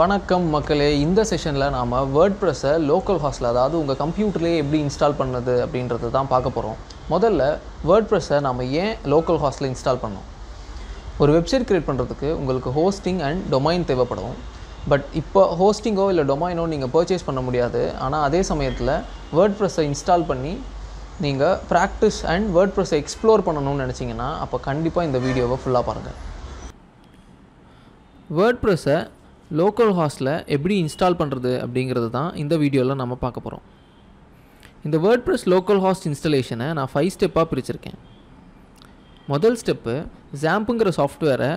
வணக்கம் மக்களே, இந்த செஷனில் நாம் வேர்ட்ப்ரெஸ்ஸை லோக்கல் ஹாஸ்டில், அதாவது உங்கள் கம்ப்யூட்டர்லேயே எப்படி இன்ஸ்டால் பண்ணுறது அப்படின்றது தான் பார்க்க போகிறோம். முதல்ல வேர்ட்ப்ரெஸ்ஸை நாம் ஏன் லோக்கல் ஹாஸ்டில் இன்ஸ்டால் பண்ணோம்? ஒரு வெப்சைட் க்ரியேட் பண்ணுறதுக்கு உங்களுக்கு ஹோஸ்டிங் அண்ட் டொமைன் தேவைப்படும். பட் இப்போ ஹோஸ்டிங்கோ இல்லை டொமைனோ நீங்கள் பர்ச்சேஸ் பண்ண முடியாது. ஆனால் அதே சமயத்தில் வேர்ட்ப்ரெஸ்ஸை இன்ஸ்டால் பண்ணி நீங்கள் ப்ராக்டிஸ் அண்ட் வேர்ட்ப்ரெஸ்ஸை எக்ஸ்ப்ளோர் பண்ணணும்னு நினச்சிங்கன்னா அப்போ கண்டிப்பாக இந்த வீடியோவை ஃபுல்லாக பாருங்கள். வேர்ட்ப்ரெஸ்ஸை லோக்கல் ஹாஸ்டில் எப்படி இன்ஸ்டால் பண்ணுறது அப்படிங்கிறது தான் இந்த வீடியோவில் நம்ம பார்க்க போகிறோம். இந்த வேர்ட்ப்ரெஸ் லோக்கல் ஹாஸ்ட் இன்ஸ்டலேஷனை நான் 5 ஸ்டெப்பாக பிரிச்சிருக்கேன். முதல் ஸ்டெப்பு, ஜாம்புங்கிற சாஃப்ட்வேரை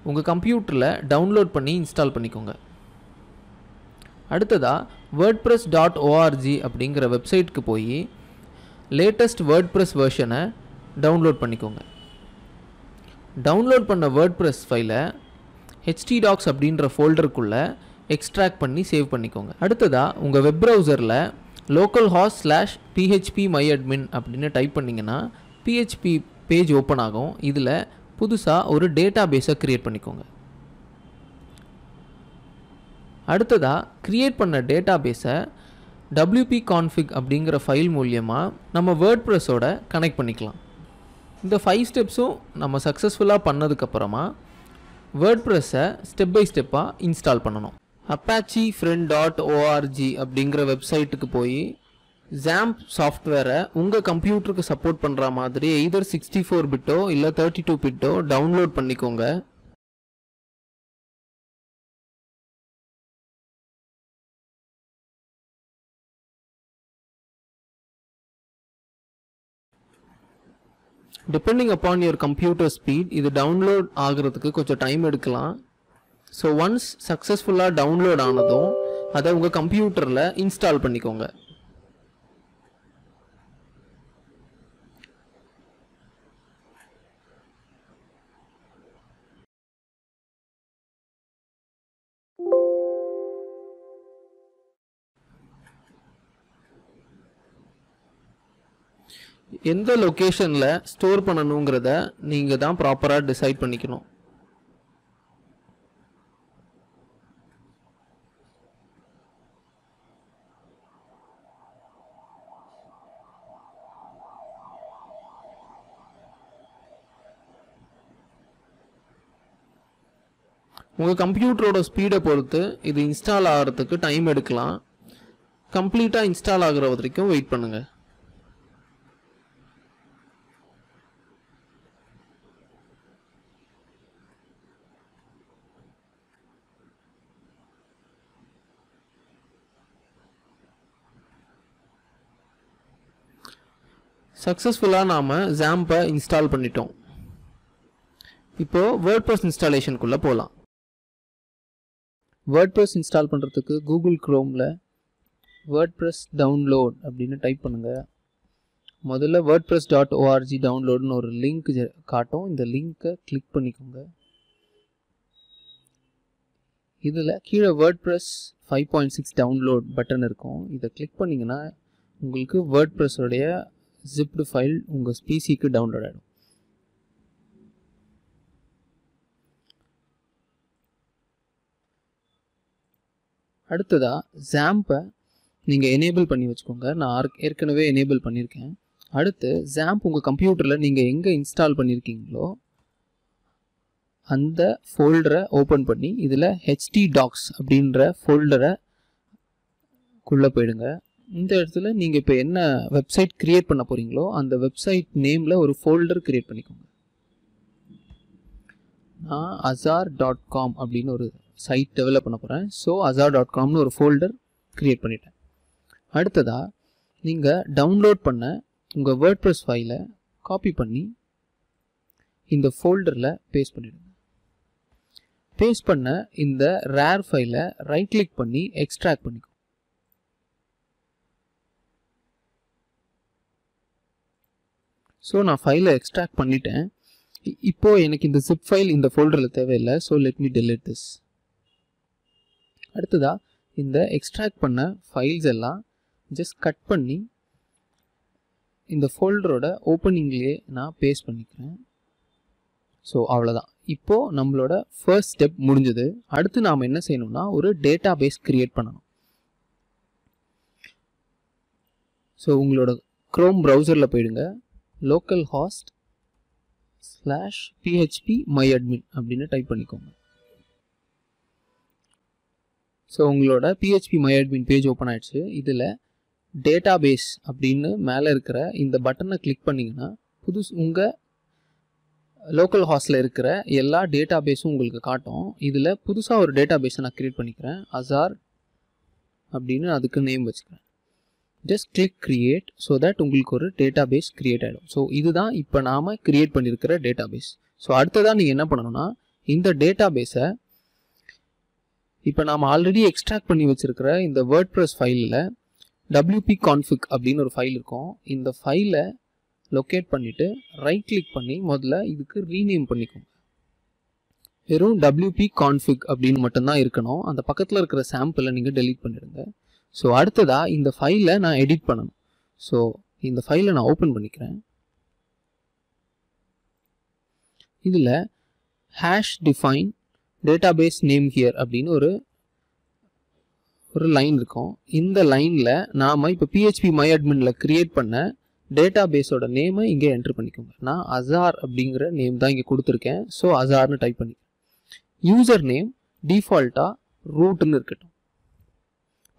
உங்கள் கம்ப்யூட்டரில் டவுன்லோட் பண்ணி இன்ஸ்டால் பண்ணிக்கோங்க. அடுத்ததாக wordpress.org அப்படிங்கிற வெப்சைட்டுக்கு போய் லேட்டஸ்ட் வேர்ட்ப்ரெஸ் வெர்ஷனை டவுன்லோட் பண்ணிக்கோங்க. டவுன்லோட் பண்ண வேர்ட்ப்ரெஸ் ஃபைலை htdocs அப்படின்ற ஃபோல்டருக்குள்ளே எக்ஸ்ட்ராக்ட் பண்ணி சேவ் பண்ணிக்கோங்க. அடுத்ததாக உங்கள் வெப் ப்ரௌசரில் localhost/phpMyAdmin அப்படின்னு டைப் பண்ணிங்கன்னா PHP பேஜ் ஓப்பன் ஆகும். இதில் புதுசாக ஒரு டேட்டா பேஸை க்ரியேட் பண்ணிக்கோங்க. அடுத்ததாக க்ரியேட் பண்ண டேட்டா பேஸை wp-config அப்படிங்கிற ஃபைல் மூலியமாக நம்ம வேர்ட்ப்ரெஸ்ஸோட கனெக்ட் பண்ணிக்கலாம். இந்த 5 ஸ்டெப்ஸும் நம்ம சக்ஸஸ்ஃபுல்லாக பண்ணதுக்கப்புறமா வேர்ட்ப்ரெஸ்ஸை ஸ்டெப் பை ஸ்டெப்பாக இன்ஸ்டால் பண்ணணும். apachefriend.org அப்படிங்கிற வெப்சைட்டுக்கு போய் ஜாம்ப் சாஃப்ட்வேரை உங்கள் கம்ப்யூட்டருக்கு சப்போர்ட் பண்ணுற மாதிரி எய்தர் 64 பிட்டோ இல்லை 32 பிட்டோ டவுன்லோட் பண்ணிக்கோங்க. Depending upon your computer speed, இது டவுன்லோட் ஆகிறதுக்கு கொஞ்சம் டைம் எடுக்கலாம். ஸோ ஒன்ஸ் சக்ஸஸ்ஃபுல்லாக டவுன்லோட் ஆனதும் அதை உங்கள் கம்ப்யூட்டரில் இன்ஸ்டால் பண்ணிக்கோங்க. எந்த லொக்கேஷனில் ஸ்டோர் பண்ணணுங்கிறத நீங்கள் தான் ப்ராப்பராக டிசைட் பண்ணிக்கணும். உங்கள் கம்ப்யூட்டரோட ஸ்பீடை பொறுத்து இது இன்ஸ்டால் ஆகிறதுக்கு டைம் எடுக்கலாம். கம்ப்ளீட்டாக இன்ஸ்டால் ஆகிற வரைக்கும் வெயிட் பண்ணுங்கள். சக்ஸஸ்ஃபுல்லாக நாம் ஜாம்பை இன்ஸ்டால் பண்ணிட்டோம். இப்போது வேர்ட்ப்ரெஸ் இன்ஸ்டாலேஷனுக்குள்ளே போகலாம். வேர்ட்ப்ரெஸ் இன்ஸ்டால் பண்ணுறதுக்கு கூகுள் க்ரோமில் வேர்ட்ப்ரெஸ் டவுன்லோட் அப்படின்னு டைப் பண்ணுங்கள். முதல்ல wordpress.org டவுன்லோடுன்னு ஒரு லிங்க் காட்டும். இந்த லிங்க்கை கிளிக் பண்ணிக்கோங்க. இதில் கீழே வேர்ட்ப்ரெஸ் 5.6 டவுன்லோட் பட்டன் இருக்கும். இதை கிளிக் பண்ணிங்கன்னா உங்களுக்கு வேர்ட்ப்ரெஸ்ஸோடைய ஜிப்டு ஃபைல் உங்கள் பிசிக்கு டவுன்லோட் ஆகிடும். அடுத்ததாக ஜாம்பை நீங்கள் எனேபிள் பண்ணி வச்சுக்கோங்க. நான் ஏற்கனவே எனேபிள் பண்ணியிருக்கேன். அடுத்து ஜாம்ப் உங்கள் கம்ப்யூட்டரில் நீங்கள் எங்கே இன்ஸ்டால் பண்ணியிருக்கீங்களோ அந்த ஃபோல்டரை ஓப்பன் பண்ணி இதில் htdocs அப்படின்ற ஃபோல்டரைக்குள்ளே போயிடுங்க. இந்த இடத்துல நீங்கள் இப்போ என்ன வெப்சைட் க்ரியேட் பண்ண போகிறீங்களோ அந்த வெப்சைட் நேமில் ஒரு ஃபோல்டர் க்ரியேட் பண்ணிக்கோங்க. நான் azar.com அப்படின்னு ஒரு சைட் டெவலப் பண்ண போகிறேன். ஸோ azar.comனு ஒரு ஃபோல்டர் க்ரியேட் பண்ணிட்டேன். அடுத்ததாக நீங்கள் டவுன்லோட் பண்ண உங்கள் வேர்ட்ப்ரெஸ் ஃபைலை காப்பி பண்ணி இந்த ஃபோல்டரில் பேஸ்ட் பண்ணிவிடுங்க. பேஸ்ட் பண்ண இந்த ரேர் ஃபைலை ரைட் கிளிக் பண்ணி எக்ஸ்ட்ராக்ட் பண்ணிக்கோங்க. ஸோ நான் ஃபைலை எக்ஸ்ட்ராக்ட் பண்ணிட்டேன். இப்போது எனக்கு இந்த zip ஃபைல் இந்த ஃபோல்டரில் தேவையில்லை. So let me delete this. அடுத்ததாக இந்த எக்ஸ்ட்ராக்ட் பண்ண ஃபைல்ஸ் எல்லாம் ஜஸ்ட் கட் பண்ணி இந்த ஃபோல்டரோட ஓப்பனிங்லேயே நான் பேஸ்ட் பண்ணிக்கிறேன். ஸோ அவ்வளோதான். இப்போது நம்மளோட ஃபர்ஸ்ட் ஸ்டெப் முடிஞ்சது. அடுத்து நாம் என்ன செய்யணும்னா ஒரு டேட்டா பேஸ் க்ரியேட் பண்ணணும். ஸோ உங்களோட க்ரோம் ப்ரௌசரில் போயிடுங்க, localhost/phpMyAdmin அப்படின்னு டைப் பண்ணிக்கோங்க. ஸோ உங்களோட phpMyAdmin பேஜ் ஓப்பன் ஆகிடுச்சு. இதில் டேட்டா பேஸ் அப்படின்னு மேலே இருக்கிற இந்த பட்டனை கிளிக் பண்ணிங்கன்னா உங்கள் லோக்கல் ஹாஸ்டில் இருக்கிற எல்லா டேட்டா பேஸும் உங்களுக்கு காட்டும். இதில் புதுசாக ஒரு டேட்டா பேஸை நான் க்ரியேட் பண்ணிக்கிறேன். அசார் அப்படின்னு அதுக்கு நேம் வச்சுக்கிறேன். Just click create so that உங்களுக்கு ஒரு டேட்டா பேஸ் க்ரியேட் ஆகிடும். ஸோ இதுதான் இப்போ நாம் க்ரியேட் பண்ணியிருக்கிற டேட்டா பேஸ். ஸோ அடுத்ததான் நீங்கள் என்ன பண்ணணும்னா இந்த டேட்டா பேஸை இப்போ நாம் ஆல்ரெடி எக்ஸ்ட்ராக்ட் பண்ணி வச்சுருக்கிற இந்த வேர்ட்ப்ரெஸ் ஃபைலில் wp-config அப்படின்னு ஒரு ஃபைல் இருக்கும். இந்த ஃபைலை லொக்கேட் பண்ணிவிட்டு ரைட் கிளிக் பண்ணி முதல்ல இதுக்கு ரீநேம் பண்ணிக்கோங்க. வெறும் wp-config அப்படின்னு மட்டும்தான் இருக்கணும். அந்த பக்கத்தில் இருக்கிற சாம்பிளை நீங்கள் டெலீட் பண்ணிடுங்க. ஸோ அடுத்ததாக இந்த ஃபைலை நான் எடிட் பண்ணணும். ஸோ இந்த ஃபைலை நான் ஓப்பன் பண்ணிக்கிறேன். இதில் #define database name here அப்படின்னு ஒரு லைன் இருக்கும். இந்த லைனில் நாம் இப்போ phpMyAdminல க்ரியேட் பண்ண டேட்டா பேஸோட நேமை இங்கே என்ட்ரு பண்ணிக்கோங்க. நான் அசார் அப்படிங்கிற நேம் தான் இங்கே கொடுத்துருக்கேன். ஸோ அசார்னு டைப் பண்ணிக்கிறேன். யூசர் நேம் டிஃபால்ட்டாக ரூட்னு இருக்கட்டும்.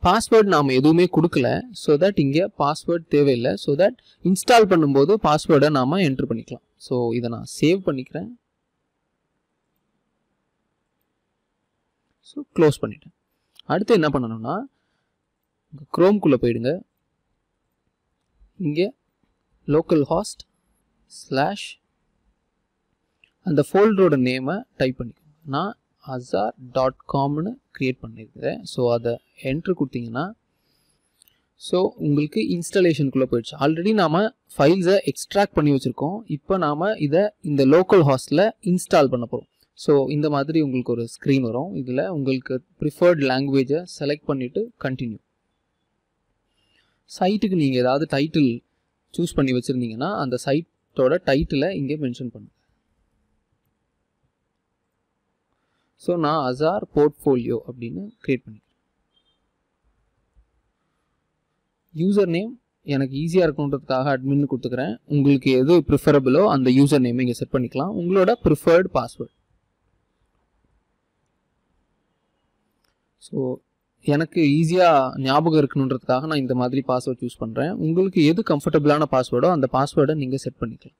பாஸ்வேர்டு நாம் எதுவுமே கொடுக்கல. ஸோ தட் இங்கே பாஸ்வேர்டு தேவையில்லை. ஸோ தட் இன்ஸ்டால் பண்ணும்போது பாஸ்வேர்டை நாம் என்ட்ரு பண்ணிக்கலாம். ஸோ இதை நான் சேவ் பண்ணிக்கிறேன். ஸோ க்ளோஸ் பண்ணிட்டேன். அடுத்து என்ன பண்ணணும்னா க்ரோம்குள்ளே போயிடுங்க. இங்கே localhost/ அந்த ஃபோல்டரோட நேமை டைப் பண்ணிக்கோங்க. நான் azar.comனு க்ரியேட் பண்ணியிருக்கிறேன். ஸோ அதை என்ட்ரு கொடுத்தீங்கன்னா ஸோ உங்களுக்கு இன்ஸ்டாலேஷனுக்குள்ளே போயிடுச்சு. ஆல்ரெடி நாம் ஃபைல்ஸை எக்ஸ்ட்ராக்ட் பண்ணி வச்சுருக்கோம். இப்போ நாம் இதை இந்த லோக்கல் ஹாஸ்டில் இன்ஸ்டால் பண்ண போகிறோம். ஸோ இந்த மாதிரி உங்களுக்கு ஒரு ஸ்க்ரீன் வரும். இதில் உங்களுக்கு ப்ரிஃபர்ட் லாங்குவேஜை செலக்ட் பண்ணிவிட்டு கண்டினியூ. சைட்டுக்கு நீங்கள் ஏதாவது டைட்டில் சூஸ் பண்ணி வச்சுருந்தீங்கன்னா அந்த சைட்டோட டைட்டிலை இங்கே மென்ஷன் பண்ணுங்கள். ஸோ நான் அசார் போர்ட்ஃபோலியோ அப்படின்னு க்ரியேட் பண்ணிக்கிறேன். யூசர் நேம் எனக்கு ஈஸியாக இருக்கணுன்றதுக்காக அட்மின்னு கொடுத்துக்கிறேன். உங்களுக்கு எது ப்ரிஃபரபிளோ அந்த யூசர் நேமை இங்கே செட் பண்ணிக்கலாம். உங்களோட ப்ரிஃபர்டு பாஸ்வேர்டு. ஸோ எனக்கு ஈஸியாக ஞாபகம் இருக்கணுன்றதுக்காக நான் இந்த மாதிரி பாஸ்வேர்ட் யூஸ் பண்ணுறேன். உங்களுக்கு எது கம்ஃபர்டபுளான பாஸ்வேர்டோ அந்த பாஸ்வேர்டை நீங்கள் செட் பண்ணிக்கலாம்.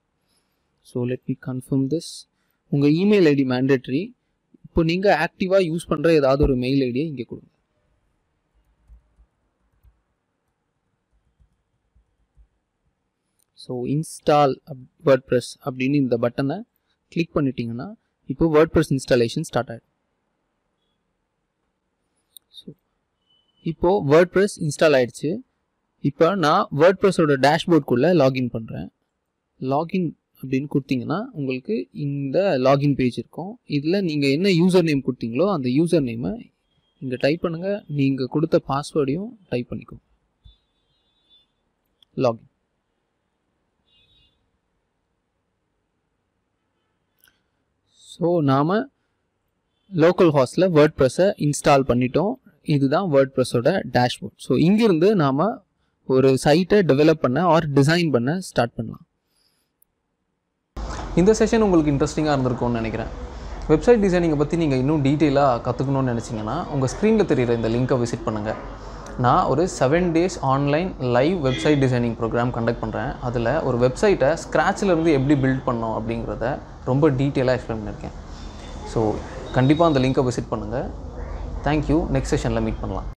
So let me confirm this. உங்கள் இமெயில் ஐடி மேண்டேட்ரி. இப்போ நீங்கள் ஆக்டிவாக யூஸ் பண்ணுற ஏதாவது ஒரு மெயில் ஐடியை இங்கே கொடுங்க. ஸோ இன்ஸ்டால் வேர்ட்ப்ரெஸ் அப்படின்னு இந்த பட்டனை கிளிக் பண்ணிட்டீங்கன்னா இப்போ வேர்ட்ப்ரெஸ் இன்ஸ்டாலேஷன் ஸ்டார்ட் ஆகிடும். ஸோ இப்போது வேர்ட்ப்ரெஸ் இன்ஸ்டால் ஆகிடுச்சு. இப்போ நான் வேர்ட்ப்ரெஸ்ஸோட டேஷ்போர்டுக்குள்ளே லாகின் பண்ணுறேன். லாகின் அப்படின்னு கொடுத்தீங்கன்னா உங்களுக்கு இந்த லாகின் பேஜ் இருக்கும். இதில் நீங்கள் என்ன யூசர் நேம் கொடுத்தீங்களோ அந்த யூசர் நேமை இங்கே டைப் பண்ணுங்கள். நீங்கள் கொடுத்த பாஸ்வேர்டையும் டைப் பண்ணிக்கோங்க. லாகின். ஸோ நாம் லோக்கல் ஹாஸ்டில் வேர்ட்ப்ரெஸ்ஸை இன்ஸ்டால் பண்ணிட்டோம். இதுதான் வேர்ட்ப்ரெஸ்ஸோட டேஷ்போர்ட். ஸோ இங்கிருந்து நாம் ஒரு சைட்டை டெவலப் பண்ண ஆர் டிசைன் பண்ண ஸ்டார்ட் பண்ணலாம். இந்த செஷன் உங்களுக்கு இன்ட்ரெஸ்டிங்காக இருந்திருக்கும்னு நினைக்கிறேன். வெப்சைட் டிசைனிங்கை பற்றி நீங்கள் இன்னும் டீட்டெயிலாக கற்றுக்கணும்னு நினச்சிங்கன்னா உங்கள் ஸ்க்ரீனில் தெரிகிற இந்த லிங்க்கை விசிட் பண்ணுங்கள். நான் ஒரு 7 days online live website designing programme conduct பண்ணுறேன். அதில் ஒரு வெப்சைட்டை ஸ்க்ராட்சிலேருந்து எப்படி பில்ட் பண்ணோம் அப்படிங்கிறத ரொம்ப டீட்டெயிலாக எக்ஸ்பிளைன் பண்ணியிருக்கேன். ஸோ கண்டிப்பாக அந்த லிங்க்கை விசிட் பண்ணுங்கள். தேங்க்யூ. நெக்ஸ்ட் செஷனில் மீட் பண்ணலாம்.